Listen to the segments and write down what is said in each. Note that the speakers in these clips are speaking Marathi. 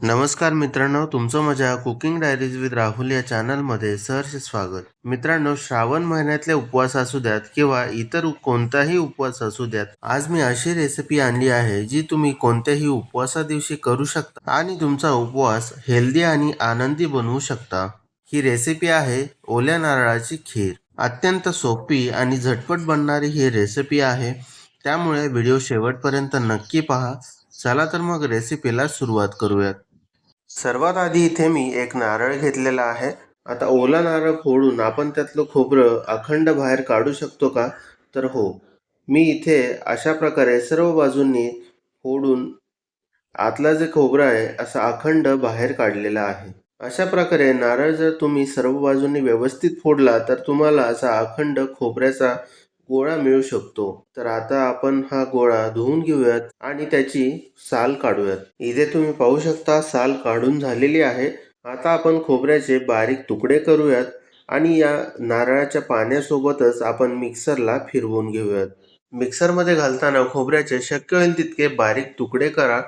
नमस्कार मित्रांनो, तुमचं माझ्या कुकिंग डायरीज विथ राहुल या चॅनलमध्ये सहर्ष स्वागत. मित्रांनो, श्रावण महिन्यातले उपवास असू द्यात किंवा इतर कोणताही उपवास असू द्यात, आज मी अशी रेसिपी आणली आहे जी तुम्ही कोणत्याही उपवासा दिवशी करू शकता आणि तुमचा उपवास हेल्दी आणि आनंदी बनवू शकता. ही रेसिपी आहे ओल्या नारळाची खीर. अत्यंत सोपी आणि झटपट बनणारी ही रेसिपी आहे, त्यामुळे व्हिडिओ शेवटपर्यंत नक्की पहा. चला तर मग रेसिपीला सुरुवात करूयात. सर्वात आधी इथे मी एक नारळ घेतलेला आहे. आता ओला नारळ फोडून आपण त्यातलं खोबरं अखंड बाहेर काढू शकतो का? तर हो. मी इथे अशा प्रकारे सर्व बाजूंनी फोडून आतला जे खोबरं आहे असं अखंड बाहेर काढलेला आहे. अशा प्रकारे नारळ जर तुम्ही सर्व बाजूंनी व्यवस्थित फोडला तर तुम्हाला असा अखंड खोबऱ्याचा गोळा मिळू शकतो. तर आता आपण हा गोळा धुवून घेऊयात आणि त्याची साल काढूयात. इथे तुम्ही पाहू शकता साल काढून झालेली आहे. आता आपण खोबऱ्याचे बारीक तुकडे करूयात आणि या नारळाच्या पाण्यासोबतच आपण मिक्सरला फिरवून घेऊयात. मिक्सरमध्ये घालताना खोबऱ्याचे शक्य होईल तितके बारीक तुकडे करा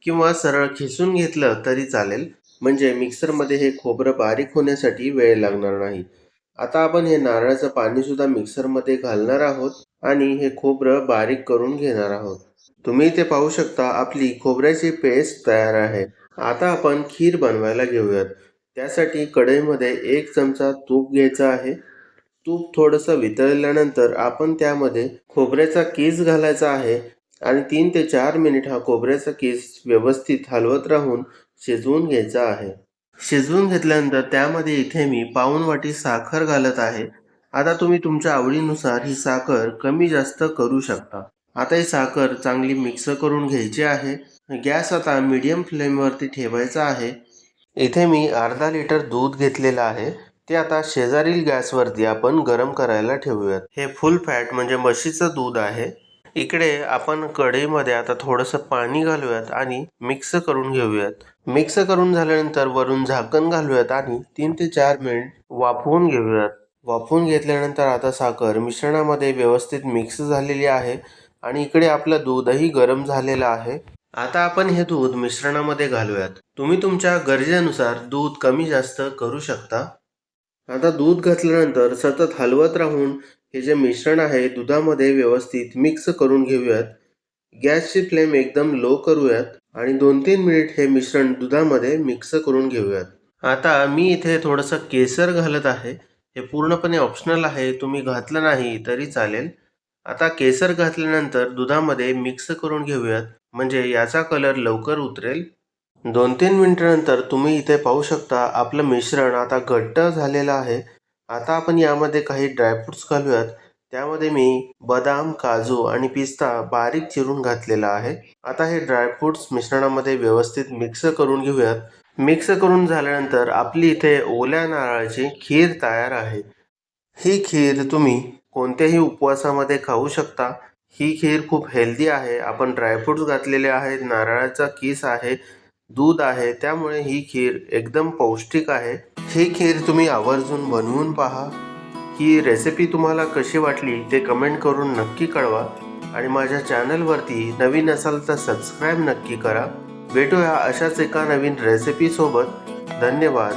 किंवा सरळ खिसून घेतलं तरी चालेल, म्हणजे मिक्सरमध्ये हे खोबरं बारीक होण्यासाठी वेळ लागणार नाही. आता आपण हे नारळाचं पाणी सुद्धा मिक्सरमध्ये घालणार आहोत आणि हे खोबरं बारीक करून घेणार आहोत. तुम्ही इथे पाहू शकता आपली खोबऱ्याची पेस्ट तयार आहे. आता आपण खीर बनवायला घेऊयात. त्यासाठी कढईमध्ये 1 चमचा तूप घ्यायचं आहे. तूप थोडंसं वितळल्यानंतर आपण त्यामध्ये खोबऱ्याचा कीस घालायचा आहे आणि 3 ते 4 मिनिट हा खोबऱ्याचा कीस व्यवस्थित हलवत राहून शिजवून घ्यायचा आहे. शिजवून घेतल्यानंतर त्यामध्ये इथे मी पाऊण वाटी साखर घालत आहे. आता तुम्ही तुमच्या आवडीनुसार ही साखर कमी जास्त करू शकता. आता ही साखर चांगली मिक्स करून घ्यायची आहे. गॅस आता मीडियम फ्लेमवरती ठेवायचा आहे. इथे मी अर्धा लिटर दूध घेतलेलं आहे. ते आता शेजारील गॅसवरती आपण गरम करायला ठेवूयात. हे फुल फॅट म्हणजे म्हशीचं दूध आहे. इकडे आपण कढईमध्ये आता थोडंसं पाणी घालूयात आणि मिक्स करून घेऊयात. मिक्स करून झाल्यानंतर वरून झाकण घालूयात आणि 3 ते 4 मिनिट वाफवून घेऊयात. वाफवून घेतल्यानंतर आता साखर मिश्रणामध्ये व्यवस्थित मिक्स झालेली आहे आणि इकडे आपलं दूधही गरम झालेलं आहे. आता आपण हे दूध मिश्रणामध्ये घालूयात. तुम्ही तुमच्या गरजेनुसार दूध कमी जास्त करू शकता. आता दूध घातल्यानंतर सतत हलवत राहून हे जे मिश्रण आहे दुधामध्ये व्यवस्थित मिक्स करून घेऊयात. गॅसची फ्लेम एकदम लो करूयात आणि 2-3 मिनिट हे मिश्रण दुधामध्ये मिक्स करून घेऊयात. आता मी इथे थोडंसं केसर घालत आहे. हे पूर्णपणे ऑप्शनल आहे, तुम्ही घातलं नाही तरी चालेल. आता केसर घातल्यानंतर दुधामध्ये मिक्स करून घेऊयात, म्हणजे याचा कलर लवकर उतरेल. 2-3 मिनिटानंतर तुम्ही इथे पाहू शकता आपलं मिश्रण आता घट्ट झालेलं आहे. आता आपण यामध्ये काही ड्रायफ्रुट्स घालूयात. त्यामध्ये मी बदाम, काजू आणि पिस्ता बारीक चिरून घातलेला आहे. आता हे ड्रायफ्रुट्स मिश्रणामध्ये व्यवस्थित मिक्स करून घेऊयात. मिक्स करून झाल्यानंतर आपली इथे ओल्या नारळाची खीर तयार आहे. ही खीर तुम्ही कोणत्याही उपवासामध्ये खाऊ शकता. ही खीर खूप हेल्दी आहे. आपण ड्रायफ्रुट्स घातलेले आहेत, नारळाचा कीस आहे, दूध आहे, त्यामुळे ही खीर एकदम पौष्टिक आहे. ही खीर तुम्ही आवर्जून बनवून पहा. ही रेसिपी तुम्हाला कशी वाटली ते कमेंट करून नक्की कळवा आणि माझ्या चॅनलवरती नवीन असाल तर सबस्क्राईब नक्की करा. भेटूया अशाच एका नवीन रेसिपीसोबत. धन्यवाद.